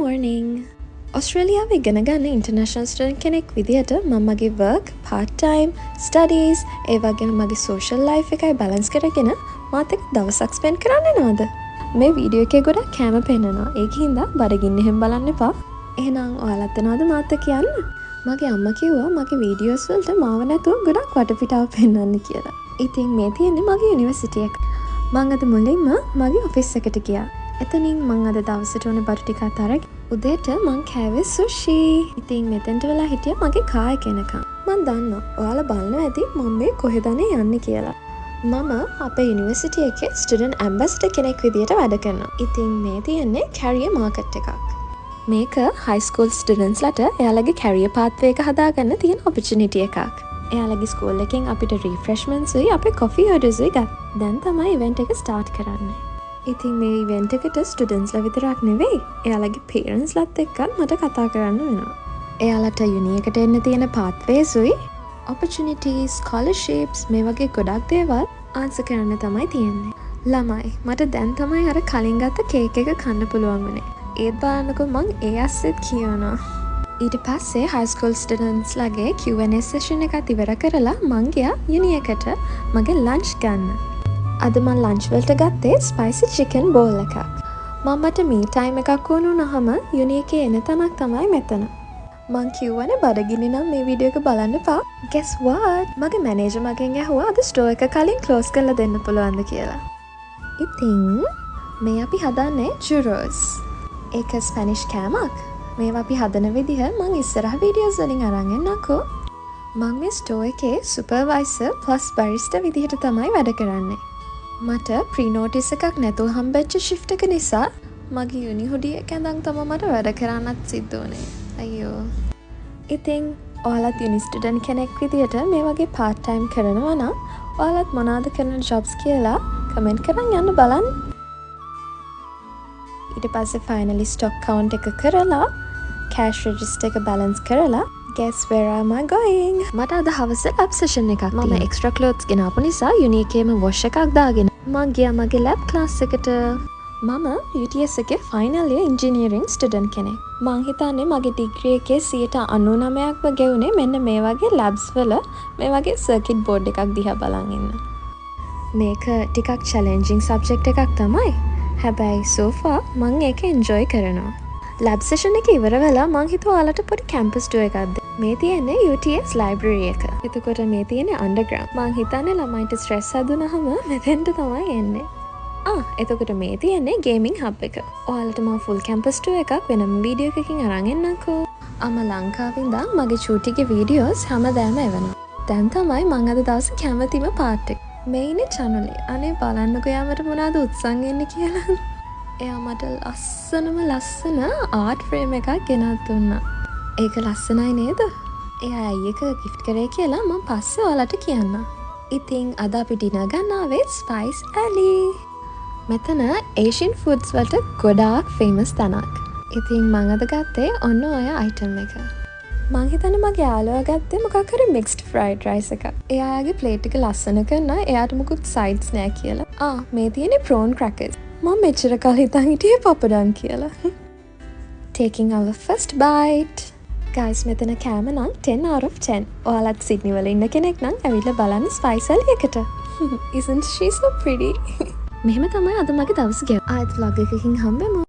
morning. ඔස්ට්‍රේලියාවේ ඉගෙන ගන්න international student කෙනෙක් විදිහට මම මගේ work, part time, studies, ඒ වගේම මගේ social life එකයි balance කරගෙන මාත් එක්ක දවසක් spend කරන්න නේද? මේ වීඩියෝ එකේ ගොඩක් කැම පෙන්නනවා. ඒකින්ද බඩගින්න එහෙම බලන්න එපා. එහෙනම් ඔයාලත් එනවද මාත් එක්ක යන්න? මගේ අම්මා කිව්වා මගේ වීඩියෝස් වලට මාව නැතුව ගොඩක් වටපිටාව පෙන්වන්න කියලා. ඉතින් මේ තියෙන්නේ මගේ යුනිවර්සිටි එක. මං අද මුලින්ම මගේ ඔෆිස් එකට ගියා. එතනින් මං අද දවසට ඕනේ බඩු ටිකක් අරගෙන උදේට මං කෑවේ සුෂි. ඉතින් මෙතෙන්ට වෙලා හිටියා මගේ කාර් එක එනකම්. මං දන්නවා ඔයාලා බලනවා ඇති මම මේ කොහෙද යන්නේ කියලා. මම අපේ යුනිවර්සිටි එකේ ස්ටුඩන්ට් ඇම්බැසඩර් කෙනෙක් විදියට වැඩ කරනවා. ඉතින් මේ තියෙන්නේ කැරියර් මාකට් එකක්. මේක හයි ස්කූල් ස්ටුඩන්ට්ස් ලට එයාලගේ කැරියර් පාත්වේ එක හදාගන්න තියෙන ඔපචුනිටි එකක්. එයාලගේ ස්කූල් එකෙන් අපිට රිෆ්‍රෙෂ්මන්ට්ස් උයි අපේ කොෆි ඕඩර්ස් උයි ගත්තා. දැන් තමයි ඉවෙන්ට් එක ස්ටාර්ට් කරන්නේ. ඉතින් මේ ඉවෙන්ට් එකට ස්ටුඩන්ට්ස්ලා විතරක් නෙවෙයි එයාලගේ පේරන්ට්ස්ලාත් එක්කත් මට කතා කරන්න වෙනවා. එයාලට යුනි එකට එන්න තියෙන පාත්වේස් උයි opportunities, scholarships මේ වගේ ගොඩක් දේවල් ආන්සර් කරන්න තමයි තියෙන්නේ. ළමයි මට දැන් තමයි අර කලින් ගත්ත කේක් එක කන්න පුළුවන් වුණේ. ඒත් බලන්නකෝ මං ඒ ඇස්සෙත් කියනවා. ඊට පස්සේ high school students ලගේ Q&A session එකත් ඉවර කරලා මං ගියා යුනි එකට මගේ lunch ගන්න. අද මං ලන්ච් වලට ගත්තේ ස්පයිසි චිකන් බෝල් එකක්. මමට මී ටයිම් එකක් වුණාම යුනි එකේ එන තැනක් තමයි මෙතන. මං කිව්වනේ බඩගිනි නම් මේ වීඩියෝ එක බලන්න එපා. Guess what? මගේ මැනේජර් මගෙන් ඇහුවා අද ස්ටෝර් එක කලින් ක්ලෝස් කරලා දෙන්න පුළුවන්ද කියලා. ඉතින් මේ අපි හදන්නේ churros. ඒක ස්පැනිෂ් කෑමක්. මේවා අපි හදන විදිහ මං ඉස්සරහ වීඩියෝස් වලින් අරන් එන්නකෝ. මං මේ ස්ටෝර් එකේ සුපර්වයිසර් ප්ලස් බැරිස්ටා විදිහට තමයි වැඩ කරන්නේ. මට ප්‍රීනෝටිස් එකක් නැතුව හම්බෙච්ච ෂිෆ්ට් එක නිසා මගේ යුනි හුඩි එක ඇඳන් තමයි මට වැඩ කරන්නත් සිද්ධ වුණේ. අයියෝ. ඉතින් ඔයාලත් යුනි ස්ටුඩන්ට් කෙනෙක් විදියට මේ වගේ part time කරනවා නම් ඔයාලත් මොනවද කරන jobs කියලා කමෙන්ට් කරන් යන්න බලන්න. ඊට පස්සේ finally stock count එක කරලා cash register එක balance කරලා guess where am I going? මට අද හවස lab session එකක් තියෙනවා. මම extra clothes ගෙනාපු නිසා යුනි එකේම wash එකක් දාගෙන මං ගියා මගේ lab class එකට. මම UTS එකේ final year engineering student කෙනෙක්. මං හිතන්නේ මගේ degree එකේ 99%ක්ම ගෙවුනේ මෙන්න මේ වගේ labs වල මේ වගේ circuit board එකක් දිහා බලන් ඉන්න. මේක ටිකක් challenging subject එකක් තමයි. හැබැයි so far මං ඒක enjoy කරනවා. ලැබ් සෙෂන් එක ඉවර වෙලා මං හිතුවා ඔයාලට පොඩි කැම්පස් ටුවර් එකක් දෙන්න. මේ තියෙන්නේ UTS library එක. එතකොට මේ තියෙන්නේ underground. මං හිතන්නේ ළමයින්ට ස්ට්‍රෙස් හැදුනහම මෙතෙන්ට තමයි එන්නේ. එතකොට මේ තියෙන්නේ gaming hub එක. ඔයාලට මම full campus tour එකක් වෙනම වීඩියෝ එකකින් අරන් එන්නම්කෝ. ලංකාවේ ඉඳන් මගේ චූටිගේ වීඩියෝස් හැමදාම එවනවා. දැන් තමයි මං අද දවසේ කැමතිම part එක. මේ ඉන්නේ චනුලි. අනේ බලන්නකෝ යාමට මොනවද උත්සන් එන්නේ කියලා. එයා මට ලස්සන ආර්ට් ෆ්‍රේම් එකක් ගෙනත් දුන්නා. ඒක ලස්සනයි නේද? එයා ඇයි එක ගිෆ්ට් කරේ කියලා මම පස්සේ ඔයාලට කියන්නම්. ඉතින් අද අපි ඩිනර් ගන්න ආවේ ස්පයිස් ඇලි. මෙතන ඒෂියන් ෆුඩ්ස් වලට ගොඩාක් ෆේමස් තැනක්. ඉතින් මම අද ගත්තේ ඔන්න ඔය අයිටම් එක. මං හිතන්නේ මගේ යාළුවා ගත්තේ මොකක් හරි මික්ස්ඩ් ෆ්‍රයිඩ් රයිස් එකක්. එයාගේ ප්ලේට් එක ලස්සන කරනවා. එයාට මුකුත් සයිඩ්ස් නෑ කියලා. මේ තියෙන්නේ prawn crackers. මම මෙච්චර කල් හිතන් හිටියේ පපඩම් කියලා. Taking our first bite. Guys මෙතන කෑම නම් 10 out of 10. ඔයාලත් සිඩ්නි වල ඉන්න කෙනෙක් නම් ඇවිල්ලා බලන්න ස්පයිස් ඇලි එකට. Isn't she so pretty? මෙහෙම තමයි අද මගේ දවස ගෙවුනේ. ආයෙත් vlog එකකින් හම්බෙමු.